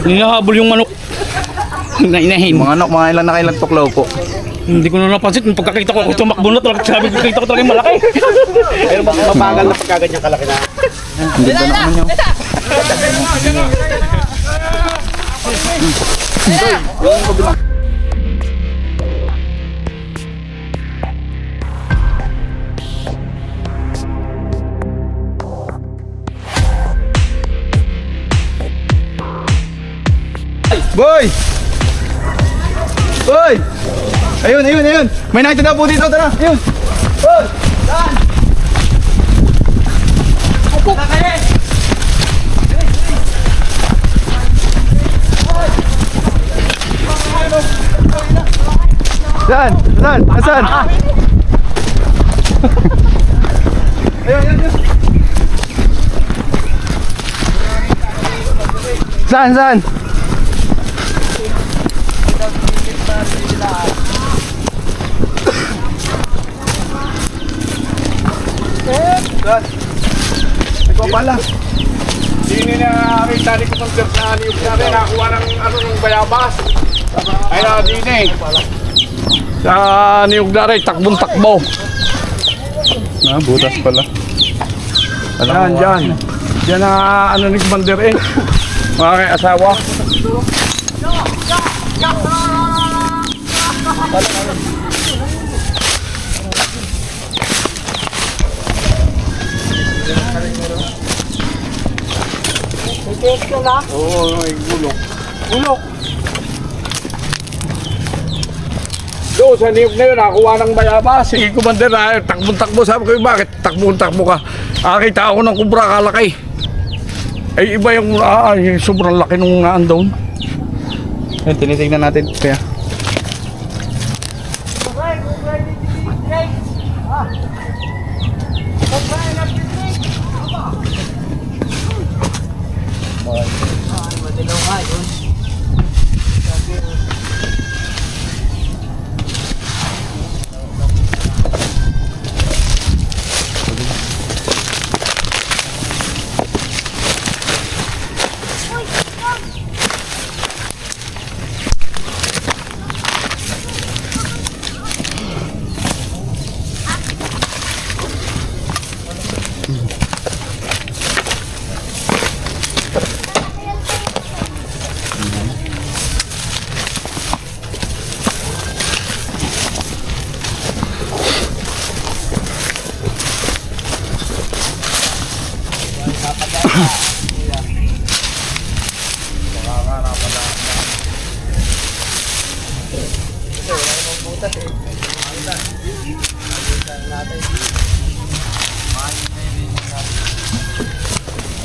Hinahabol yung manok. Inahin. Mga ano, mga ilan na kailang tuklaw po. Hindi ko na napansin. Nung pagkakita ko, ako tumakbo na talaga. Sabi ko, kita ko talaga yung malaki. Pero mabagal na pagkaganyang kalaki na. Hindi ba naman yun? Boy! Boy! Ayun, ayun, ayun! May nakita na po dito, tara! Ayun! Boy! Saan? Saan? Saan? Saan? Ayun, ayun, ayun! Saan? Saan? Saan? Ikaw pala. Hindi na nakakita ni Commander sa niyog natin. Nakakuha ng ano ng bayabas. Ay na din eh. Sa niyog natin, takbong takbo. Ah, butas pala. Yan, dyan. Dyan na ano ni Commander eh. Mga kay asawa. Oo, may gulok. Gulok! Doon sa niyog na yun, nakakuha ng bayabas. Si Commander na takbong-takbo. Sabi ko, bakit takbong-takbo ka? Nakakita ako ng kubra kalaki. Ay, iba yung sobrang laki nung naandun. Ayun, tinitignan natin. Kaya.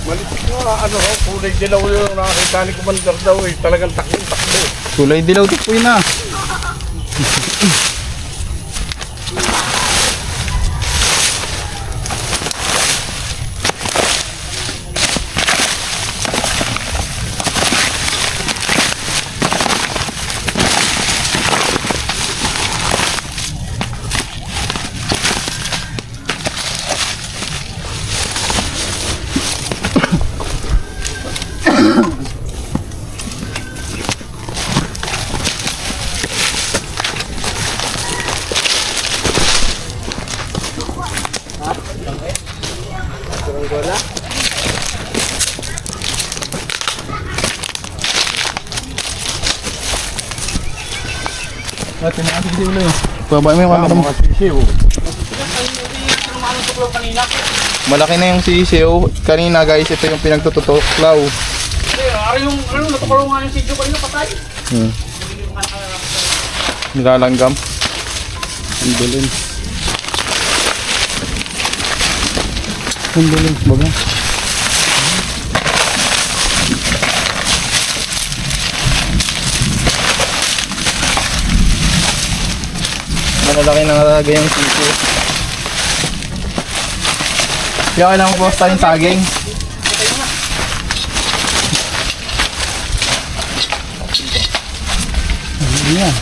Malipit nga, ano ho, kulay dilaw yung nakakita ni Commander daw eh. Talagang takbo-takbo. Kulay dilaw din po yun ah. Natin na ating ulo yun. Babay mo yung camera mo. Malaki na yung sisiw. Kanina guys, ito yung pinagtututuklaw. Yung natukulong nga yung sityo kanina patay. Nilalanggam. Ang bilin. Ang bilin. Baga. Malalaki na talaga yung sisiw. Kaya kailangan ko posta yung saging. Ayan.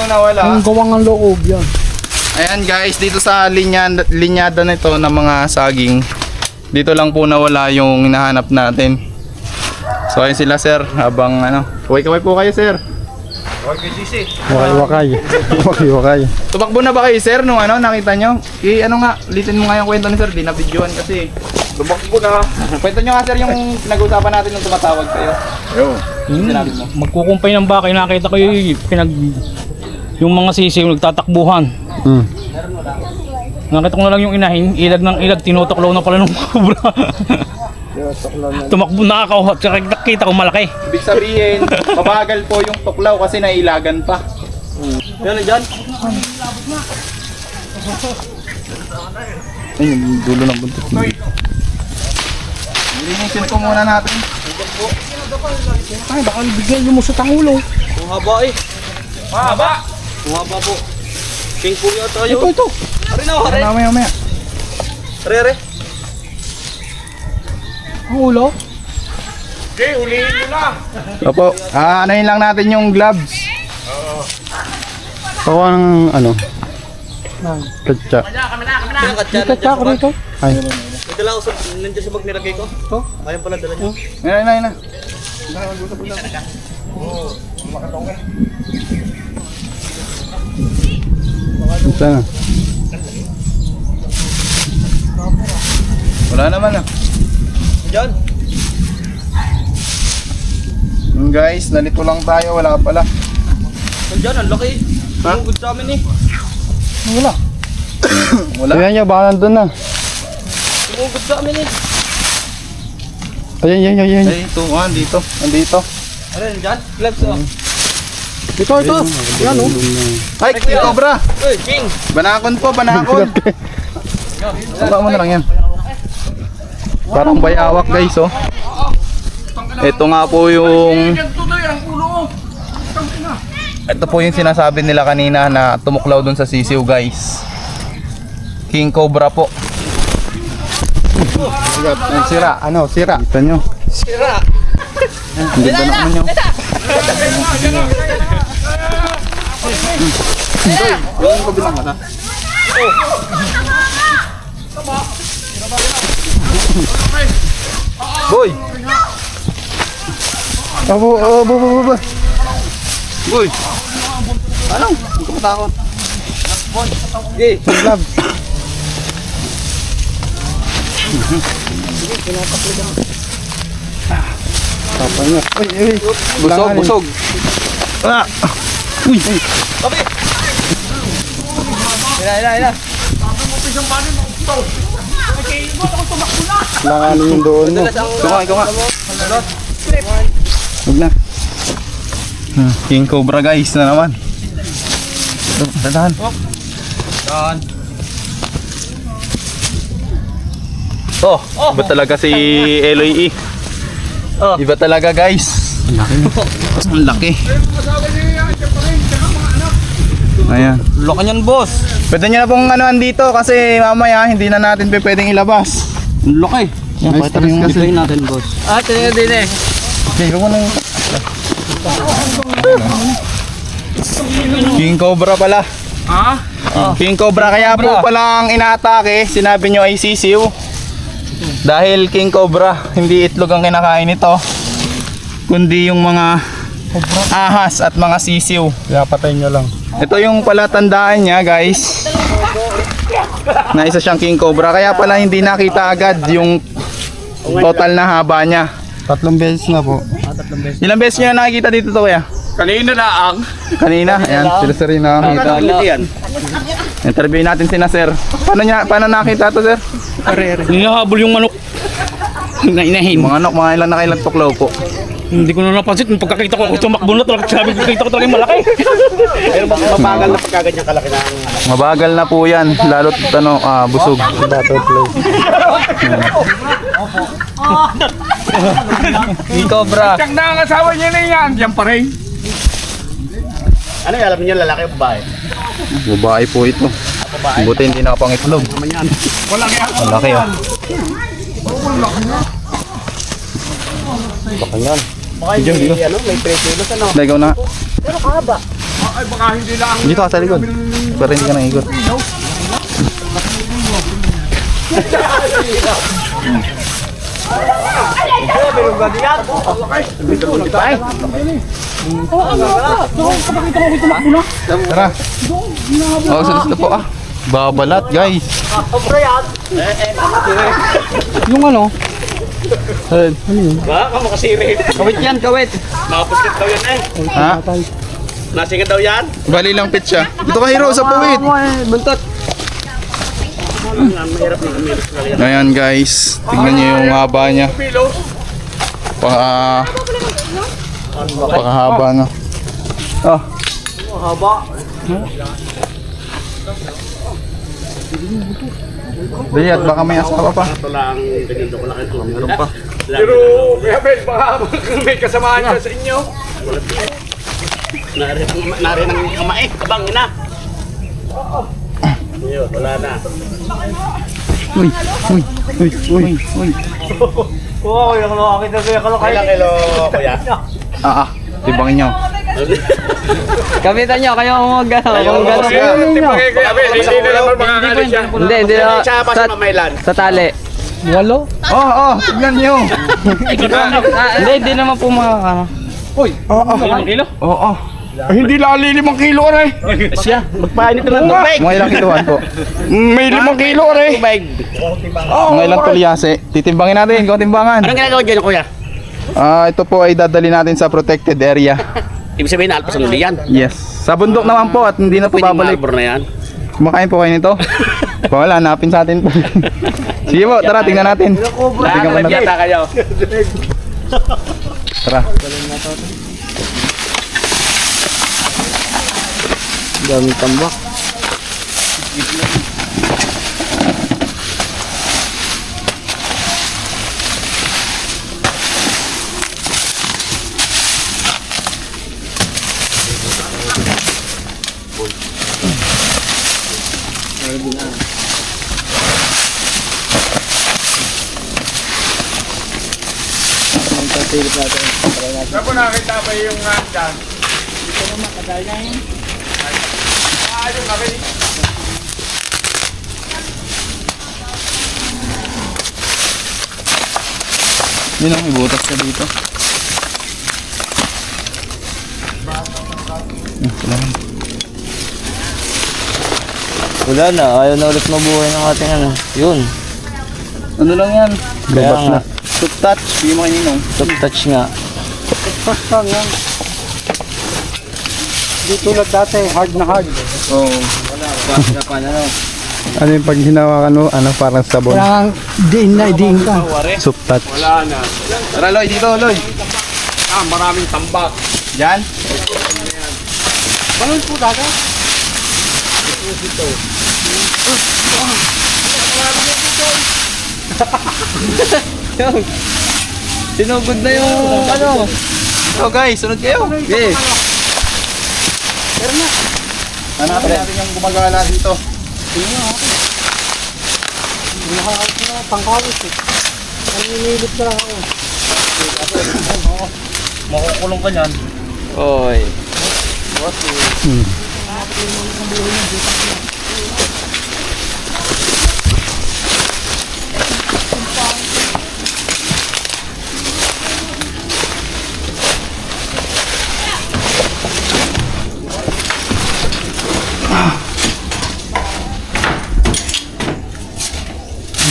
yung nawala. Ang gawang ang loob yan. Ayan guys, dito sa linyada nito ng mga saging, dito lang po nawala yung hinahanap natin. So ayun sila sir, habang ano, kaway-kaway po kayo sir. Wakay. Tumakbo na ba kayo sir nung ano, nakita nyo? Ano nga, litin mo nga yung kwento ni sir, di na-videoan kasi. Tumakbo na. Kwento nyo nga sir yung pinag-usapan natin nung tumatawag kayo. Ayun. Sinabi mo. Magkukumpay ng bakay, nakita ko yung mga sisiw nagtatakbuhan. Nakita ko na lang yung inahin, ilag ng ilag, tinutuklaw na pala ng cobra. Tumakbo nakakauhat, nakita ko malaki. Ibig sabihin, mabagal po yung tuklaw kasi nailagan pa. Yan dyan. Ayun, yung dulo ng buntot. Linisin ko muna natin. Ay, baka bigyan nyo mo sa tangulo. Ang haba eh. Mahaba! Ang haba po. King po yata tayo. Ito. Ari na, ari. Mamaya. Re. Ang ulo? Okay, huliin mo na. Opo, anayin lang natin yung gloves. Pawang ano? Katsa. Katsa ko rito. Ay. May dala ko sa, nandiyan sa bag nilagay ko. Oh? Ayun pala dala niyo. Ayun na. Ito na. Wala naman ah. Diyan. Guys, nalito lang tayo, wala pala. Nandiyan, ang laki. Ha? Tumugod sa amin eh. Wala. Ayan niya, baka nandun na. Tumugod sa amin eh. Ayan. Ay, ito, andito. Ano nandiyan? Gloves oh. Ito. Yan oh. Ay, King Cobra! Uy, King. Banakon po, banakon. Saka mo na lang yan. Parang bayawak guys, oh. Ito nga po yung... Ito po yung sinasabi nila kanina na tumuklaw dun sa sisiw guys. King Cobra po. Sira. Sira. Kita nyo. Sira. Hindi ba naman nyo? Yung kabilang mata. Boy! Abo. Boy! Ano? Hindi ko matakot. Okay. Gloves. Papanya. Uy. Busog. Ah! Uy! Tabi. Ila. Langanin yung doon mo. Ikaw nga. Huwag na. King Cobra guys na naman. Tadahan. Yan. Oh, iba talaga si Eloy E. Oh. Iba talaga guys. Ang laki. Ayan. Laki niyan, boss. Pwede nyo na pong anuan dito kasi mamaya hindi na natin pwedeng ilabas. Ang laki. Ay, stress kasi. Ibayin natin, boss. Ah, tingnan din eh. Okay, huwag mo na King Cobra pala. Ah? King Cobra kaya po palang inaatake, sinabi nyo ay sisiw. Dahil King Cobra, hindi itlog ang kinakain nito, kundi yung mga ahas at mga sisiw. Kaya patayin nyo lang. Ito yung pala tandaan niya guys, na isa siyang King Cobra. Kaya pala hindi nakita agad yung total na haba niya. 3 beses na po. Ilang beses nyo na nakikita dito to kuya? Kanina na ang. Kanina, ayan, sila sir yung nakakita. yan. Interview natin si na sir. Paano nakita to sir? Hinahabol yung manok na inahin. Mga ilan na kailang tuklaw po. Hindi ko na napansin. Nung pagkakita ko, ako tumakbo na talaga. Sabi ko, kita ko talaga yung malaki. Pero mabagal na pagkaganyan kalaki na ang... Mabagal na po yan, lalo't busog. Butterfly. King Cobra. Ang nangasawa niya na yan. Yan pa rin. Ano yung alam niyo, lalaki o babae? Babae po ito. Buti hindi nakapangitlog. Walang yan. Ang laki oh. Baka may 3 kilos ano? Ikaw na. Pero kahaba. Ay, baka hindi lang. Dito ka sa likod. Para hindi ka nangikot. Tara. Oh, sa po ah. Babalat, guys. Yung ano? Ba, ka makasiri. Kawit yan, kawit. Nakapuslit daw yan eh. Ha? Nasingit daw yan. Bali lang pit siya. Dito ka hero sa puwit. Buntot. Mahirap na kumilos na yan. Ayan guys. Tignan niyo yung haba niya. Pakahaba na. Oh. Dali at baka may asawa pa. Ito lang, ganyan daw ko lang ito. Meron pa. Pero, kaya Ben, baka may kasamaan siya sa inyo. Nari ng kamae, kabang ina. Yun, wala na. Uy, uy, uy, uy, uy. Oo, yung nakakita ko yung kalakay. Ilang kilo, kuya? Tibangin niyo. Kamitan nyo, kayo mag Tipagay kaya Ben, hindi na naman makakalit siya. Hindi na. Siya pa sa mamailan. Sa tali. Walo? Tignan niyo. Hindi naman po makakano. Kilo? Oo. Hindi lali 5 kilo aray. Siya, magpainit na lang. Tubig! Mga ilang kiluan po. May 5 kilo aray. Tubig! Mga ilang tulyase. Titimbangin natin, kung timbangan. Anong ginagawa dyan, kuya? Ito po ay dadali natin sa protected area. Ibig sabihin na alpas ang hindi yan. Yes. Sa bundok naman po at hindi na po Pwedeng babalik. marbor na yan. Kumakain po kayo nito? Wala, hanapin sa atin po. Sige po, tara, tingnan natin. Lahat Tingnan na po natin. yata kayo. Tara. Dami tambak. Saan mo nakita ba yung dyan? Dito naman, kagaya yun. Yung akin. Yun ang ibutas ka dito. Wala na, ayaw na ulit mabuhay ng ating ano. Yun, Ano lang yan? Kaya Lubat nga. na. Soup touch, hindi mo kaninong. top touch nga. Dito lang dati, hard na hard. Oo. Ano yung pag hinawakan mo, parang sabon? Kailangan diin na, idiin ka. Soup touch. Wala na. Tara Loy, dito Loy. Maraming tambak. Diyan. Balon po dagat. Sinugod na yung ano. So guys, sunod kayo. Okay. Hanapin natin yung gumagala dito. Makukulong ka niyan. Oy.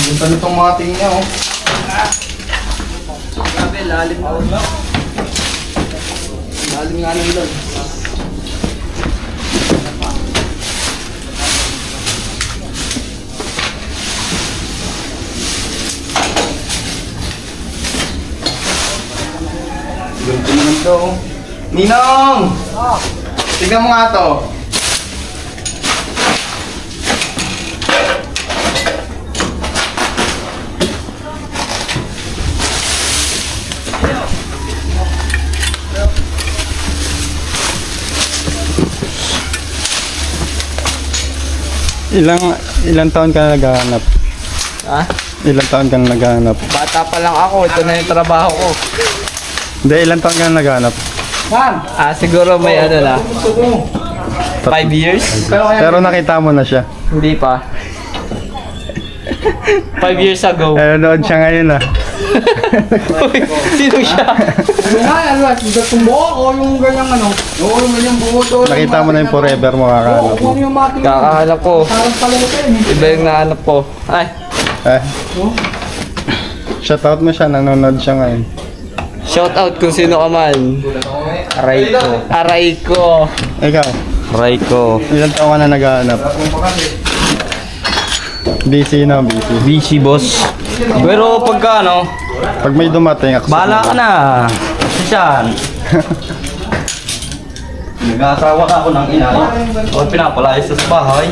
Punta nitong mga tingin oh. Grabe, lalim na ulo. Lalim nga ng lod. Ganito naman to. Ninong! Tignan mo nga to. Ilang taon ka na naghahanap? Ha? Ilang taon ka na naghahanap? Bata pa lang ako, ito na yung trabaho ko. Hindi, ilang taon ka na naghahanap? Siguro may ano na. 5 years? Pero nakita mo na siya. Hindi pa. 5 years ago. Nanonood siya ngayon ah. Sino siya? Nakita mo na yung forever mo kakahanap mo. Kakahanap ko. Iba yung nahanap ko. Ay, Eh. Shoutout mo siya, nanonood siya ngayon. shout out kung sino ka man. Aray ko. Aray ko. Ikaw, Aray ko. ilang taon ka na naghahanap? Busy na, busy. Busy boss. Pero pagka ano, Pag may dumating, accept bahala mo. ka na. Siyan. Nag-aasawa ka ako ng inay. O pinapalayas sa bahay.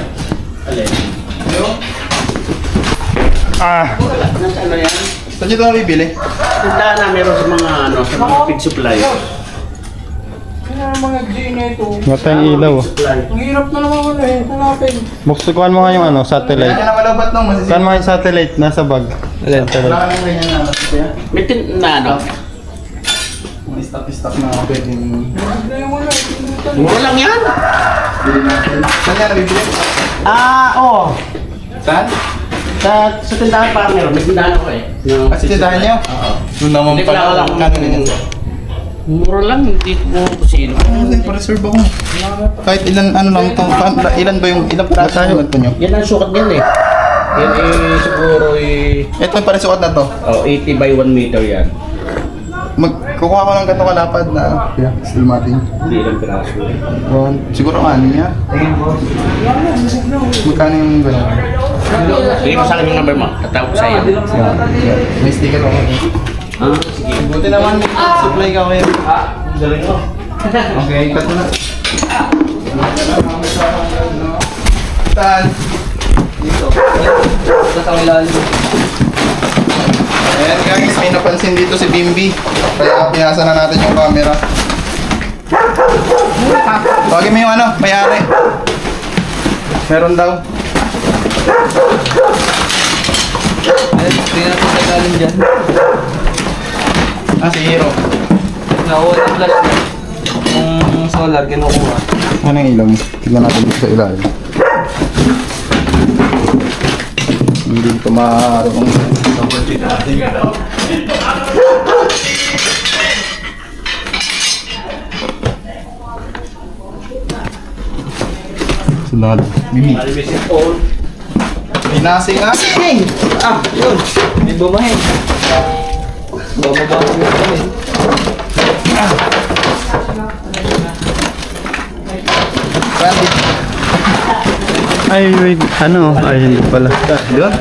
Ah! Saan nyo ito nabibili? Tindahan na meron sa mga ano, sa mga feed supply. Matayang ilaw. Buksukuhan mo nga yung ano, Kaya satellite. na malabat nung masisip. Saan mo yung satellite? Nasa bag. Alin? Wala ka nang ganyan na masisip. May na ano? Mga stock na pwedeng Mura lang yan. bili natin. Saan yan nabibili? Oo. Saan? Sa tindahan pa meron. May tindahan ako eh. Yung Kasi tindahan nyo? Oo. Doon naman Hindi pala pala. alam kung Kano ganyan? mura lang. Hindi mo kung sino. Hindi, pa-reserve ako. Kahit ilan, ano lang ito. Ilan ba yung, ilang piraso yung ito nyo? Yan ang sukat yan eh. Yan eh siguro eh. Ito yung parisukat na to. 80 by 1 meter yan. Kukuha ko ng ganito kalapad na still mating. Hindi ilang piraso. Siguro ano niya? Magkano yung gano'n? Sige mo sa akin yung number mo. Tatawag ko sa'yo. May sticker ako. Ha? Sige. Buti naman may supply ka kayo. Galing mo. Okay, cut mo na. Saan? Dito. Ayan guys, may napansin dito si Bimby. Kaya pinasa na natin yung camera. Tawagin mo yung ano, may-ari. Meron daw. Tingnan ko sa galing dyan. Ah, si Hero. Nakuha ng flash na. Yung solar, kinukuha. Ano yung ilaw mo? Tignan natin dito sa ilalim. Hindi ito maarong sunod. Mimi. Pinasing asing! Ah, yun. May bumahin. Bababa ko kami. Randy. Ay, wait. Ano? Ay, hindi pala. Doon.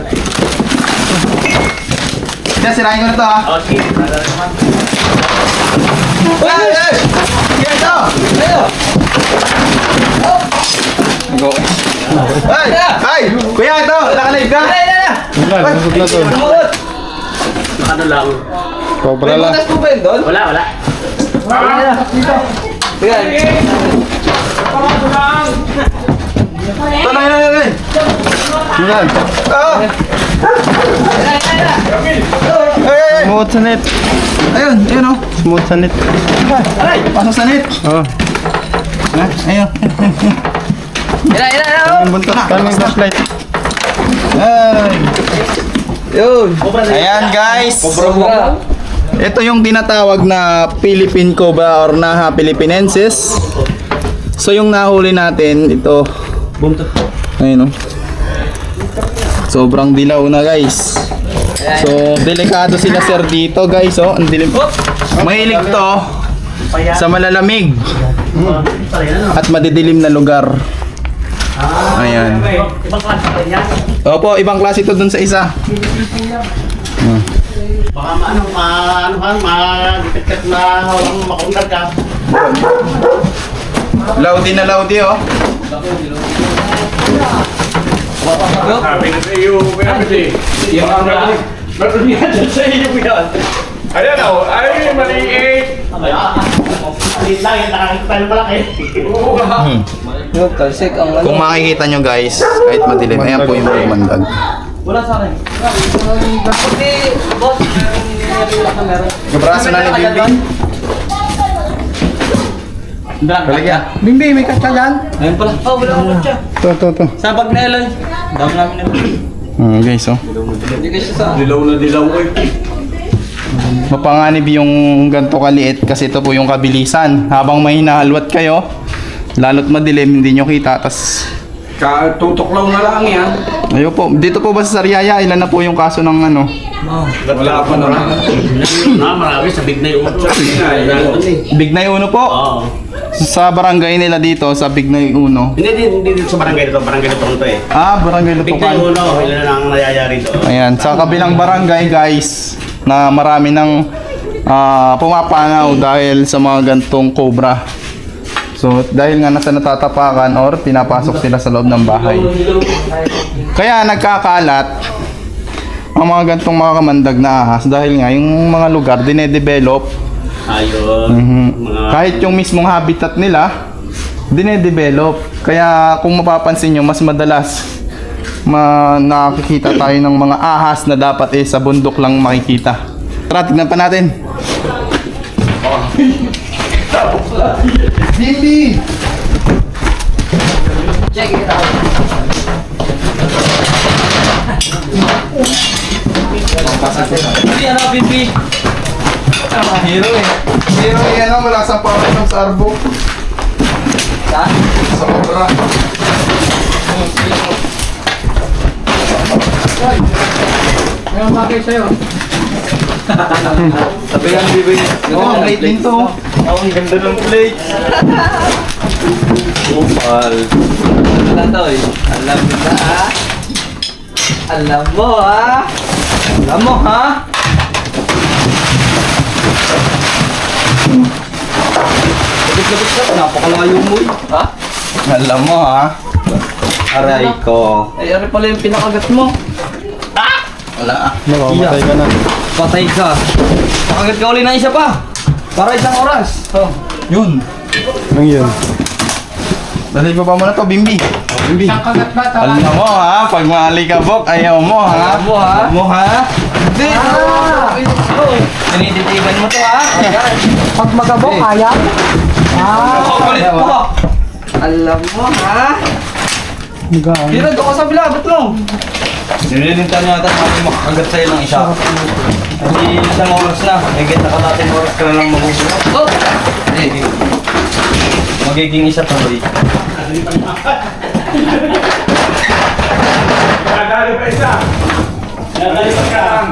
Yan, sirahin ko na to ha. Oh, sige. Hey! Hey! Sige ito! Hey! Hey! Kuya ito! Nakalive ka? Wala, nasod na to. Ano lang. Cobra lang. Butas po ba yun doon? Wala, wala. Tingnan. Ito na yun! Yan. Oh! Hey! Smooth sa net. Ayun! Ayun o! Smooth sa net. Pasok sa net! Oh. Ha? Ayun! Ang buntot. Kano yung flashlight? Ay! Yun. Ayan guys! Cobra. Ito yung tinatawag na Philippine Cobra or Naha Philippinensis. So yung nahuli natin, ito. Ayun o. Sobrang dilaw na guys. So delikado sila sir dito guys. Oh, ang dilim. Mahilig to sa malalamig at madidilim na lugar. Ayan. Ibang klase pa yan. Opo, ibang klase ito dun sa isa. Baka ma-depicted na makundar ka. Laudi na laudi oh. Sabi na sa iyo, Yung ano, meron yan sa iyo yan. Ayan o, ay maliit. Alit lang, yung nakakita tayo malaki. Yun, talsik ang ano. Kung makikita nyo guys, kahit madilim, ayan po yung bumandag. Wala sa akin. Hindi, boss. Meron. Yung braso na ni Bibi. Talagyan. Bimbi, may katsa dyan? Ayun pala. Oh, wala akong kutsa. Ito. Sa bag na Eloy. Dami namin na. Guys, oh. Hindi kasi sa... Dilaw na dilaw ko. Mapanganib yung ganito kaliit kasi ito po yung kabilisan. Habang may hinahalwat kayo, lalo't madilim, hindi nyo kita. Tas, Tutuklaw na lang yan. ayun po. Dito po ba sa Sariaya, ilan na po yung kaso ng ano? Wala pa naman. Marami sa big na yung kutsa. Bignay Uno po. Oo. Sa barangay nila dito, sa Bignay Uno. Hindi dito sa barangay dito. Barangay dito to eh. Barangay Big na Lutukan. yung uno. Ilan na ang nangyayari doon. Ayan, sa kabilang barangay guys, na marami ng pumapanaw dahil sa mga gantong cobra. So, dahil nga nasa natatapakan or pinapasok sila sa loob ng bahay. Kaya nagkakalat ang mga gantong mga kamandag na ahas dahil nga yung mga lugar dinedevelop. Ayun. Mga... Kahit yung mismong habitat nila, dinedevelop. Kaya kung mapapansin nyo, mas madalas nakikita tayo ng mga ahas na dapat sa bundok lang makikita. Tara, tignan pa natin. Bibi! Hindi, ano, Bibi? Hero yan ang wala sa parang sa arbo. Sa cobra. May umakay sa'yo. Sabi yan, Bibi. Oo, plate din to. Ang ganda ng plate. Upal. Ano to eh? Alam mo na ha? Alam mo ha? Alam mo ha? Labit-labit ka, napakalayo mo eh. Ha? Alam mo ha. Aray ko. Eh, aray pala yung pinakagat mo. Wala. Mamamatay ka na. Patay ka. Pakagat ka uli na isa pa. Para isang oras. Oh. Yun. Anong yun? Dali pa muna to, Bimbi. Bimbi. Isang kagat ba? Alam mo ha, pag maalikabok, ayaw mo ha. Alam mo, ha? Alam mo ha. Dito! Tinititigan mo to ha? Ayan. Pag magabok, ayaw? Kulit mo. Alam mo ha? Tira, doon ka sa bilabot mo. Sinilintan nyo natin natin makakagat sa'yo ng isa. Hindi isang oras na. Higit na natin oras ka na lang magugulo. Oh! Magiging isa tuloy. Nadali pa isa. Nadali pa ka lang.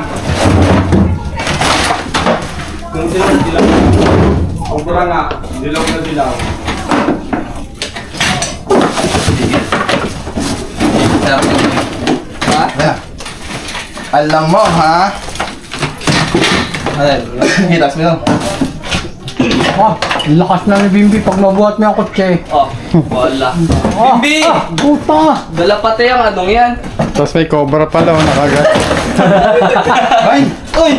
Kung dilaw na dilaw. Cobra nga. Dilaw na dilaw. Ayan. Alam mo ha. Hitas mo yun. Lakas na ni Bimbi pag mabuhat mo yung kotse. Oh, wala. Bimbi! Puta! Dala pati ang anong yan. Tapos may cobra pala, nakagat. Ay! Uy!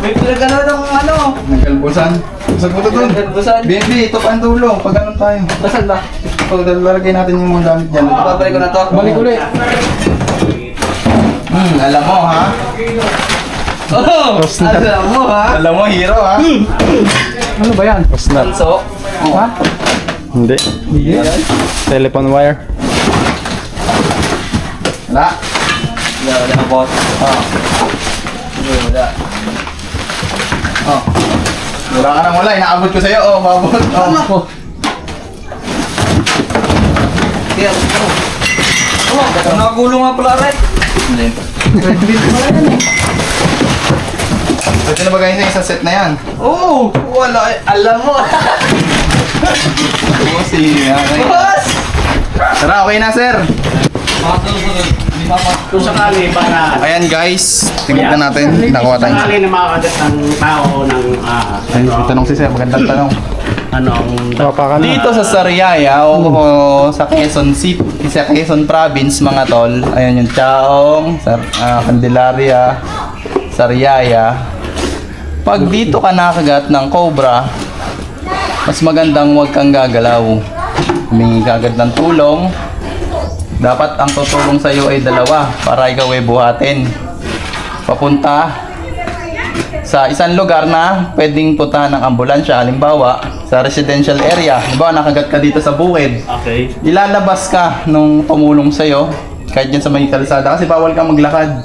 May pinagano ng ano. Nagkalbusan. Busag mo to dun. Nagkalbusan. Bimbi, ito pa ang dulo. Pag ganun tayo. Basan ba? Pag lalagay natin yung mga gamit dyan. Babalik ko na to. Balik ulit. Alam mo ha. Oh! Alam mo ha? Alam mo, hero ha. Ano ba yan? Tanso. Ha? Hindi. Telephone wire. Wala. Wala na boss. Wala. Wala ka nang wala. Inaabot ko sa'yo. Oh, mabot. Oh. Kaya, nakagulo nga pala rin. Pwede na ba ganyan sa isang set na yan? Oo! Wala. Alam mo. Oo, sige. Boss! Tara, okay na sir. Kung sakali para Ayan guys, tingnan natin. Nakuha tayo. sakali na makakagat ng tao ng Tanong si sir, magandang tanong. Papakan na. Dito sa Sariaya o sa Quezon City, sa Quezon Province mga tol, ayan yung Chaong, Candelaria, Sariaya. Pag dito ka nakagat ng cobra, mas magandang huwag kang gagalaw. Humingi ka agad ng tulong. Dapat ang tutulong sa iyo ay dalawa para ikaw ay buhatin. Papunta sa isang lugar na pwedeng puntahan ng ambulansya, halimbawa sa sa residential area. Diba, nakagat ka dito sa bukid. Okay. Ilalabas ka nung tumulong sa'yo, kahit dyan sa may kalsada, kasi bawal kang maglakad.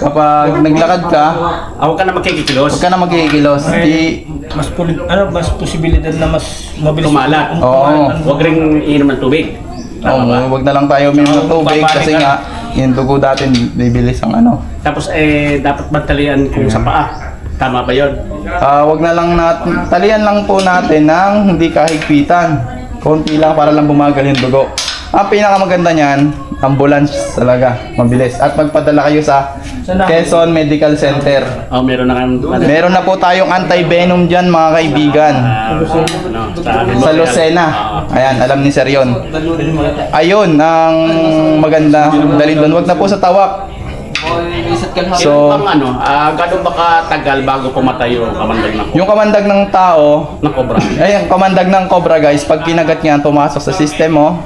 Kapag naglakad ka, Huwag ka na magkikilos. huwag ka na magkikilos. Mas posibilidad na mas mabilis tumalat. Oo. Huwag ring inom ng tubig. Huwag na lang tayo uminom ng tubig kasi nga, yung dugo natin bibilis ang ano. Tapos dapat bantalian kung sa paa. Tama ba 'yon? Wag na lang talian lang po natin ng hindi kahigpitan. Konti lang para lang bumagal yung dugo. Ang pinakamaganda niyan, ambulance talaga, mabilis. At magpadala kayo sa Quezon Medical Center. Meron na kang Meron na po tayong anti-venom dyan mga kaibigan. Sa Lucena. Ayan, alam ni Sir yun. Ayun, ang maganda. Dali doon, wag na po sa Tawak. So, gano'n ba katagal bago pumatay yung kamandag ng yung kamandag ng tao, cobra? ayun, kamandag ng cobra guys, pag kinagat niya, tumasok sa system mo.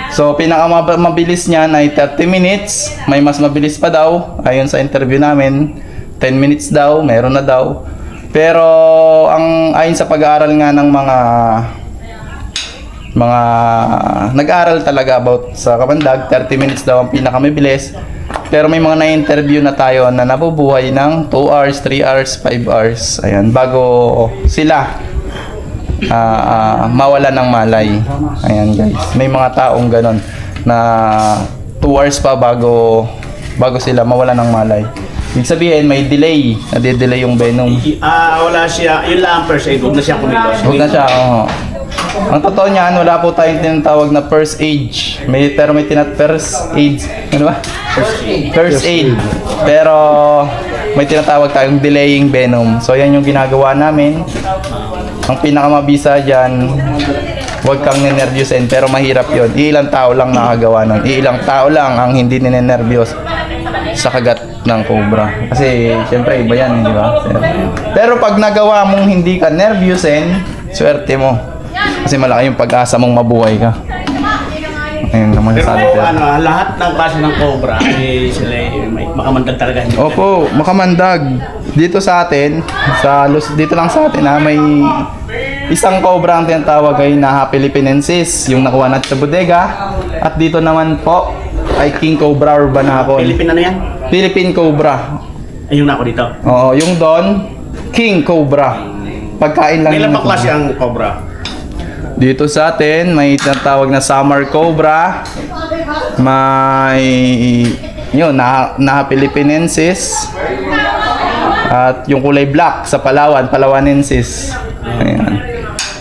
So, pinakamabilis niyan ay 30 minutes. May mas mabilis pa daw. Ayon sa interview namin, 10 minutes daw, meron na daw. Pero, ayon sa pag-aaral nga ng mga nag-aaral talaga about sa kamandag, 30 minutes daw ang pinakamabilis. Pero may mga na-interview na tayo na nabubuhay ng 2 hours, 3 hours, 5 hours. Ayan, bago sila mawala ng malay. Ayan guys, may mga taong ganon na 2 hours pa bago sila mawala ng malay. Ibig sabihin, may delay. Nade-delay yung venom. Wala siya, yun lang ang first aid, huwag na siya kumilos. Huwag na siya, oo. Ang totoo niyan, wala po tayong tinatawag na first aid. Pero may first aid. Ano ba? First aid. Pero may tinatawag tayong delaying venom. So yan yung ginagawa namin. Ang pinakamabisa dyan, huwag kang ninervyusin. Pero mahirap yun. Ilang tao lang nakagawa nun. Ilang tao lang ang hindi ninenervyos sa kagat ng cobra. Kasi syempre iba yan, di ba? Pero pag nagawa mong hindi ka nervyusin, swerte mo. Kasi malaki yung pag-asa mong mabuhay ka. Ayun naman Pero sabi ko. lahat ng klase ng cobra ay sila may makamandag talaga. Opo, makamandag. Dito sa atin, dito lang sa atin may isang cobra ang tinatawag ay Naha Philippinensis, yung nakuha natin sa bodega. At dito naman po ay King Cobra or Banacon. Philippine ano yan? Philippine Cobra. Ay yung nako dito. Oo, yung doon, King Cobra. Pagkain lang Ilan yun. pa klase ang cobra? Dito sa atin, may tinatawag na Summer Cobra. May yun, Naha Philippinensis. At yung kulay black sa Palawan, Palawanensis. Ayan.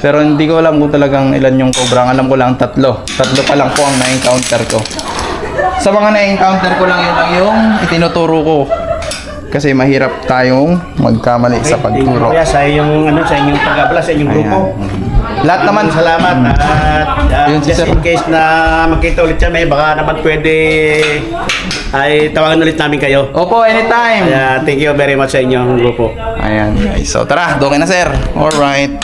Pero hindi ko alam kung talagang ilan yung cobra. Ang alam ko lang 3. 3 pa lang po ang na-encounter ko. Sa mga na-encounter ko lang yung itinuturo ko. Kasi mahirap tayong magkamali sa pagturo. Kaya sa inyong pag-abala sa inyong grupo. Lahat naman. Salamat at Yun, just sir. in case na magkita ulit siya, baka naman pwede ay tawagan ulit namin kayo. Opo, anytime. Kaya thank you very much sa inyong grupo. Ayan guys. So tara, doon na sir. Alright.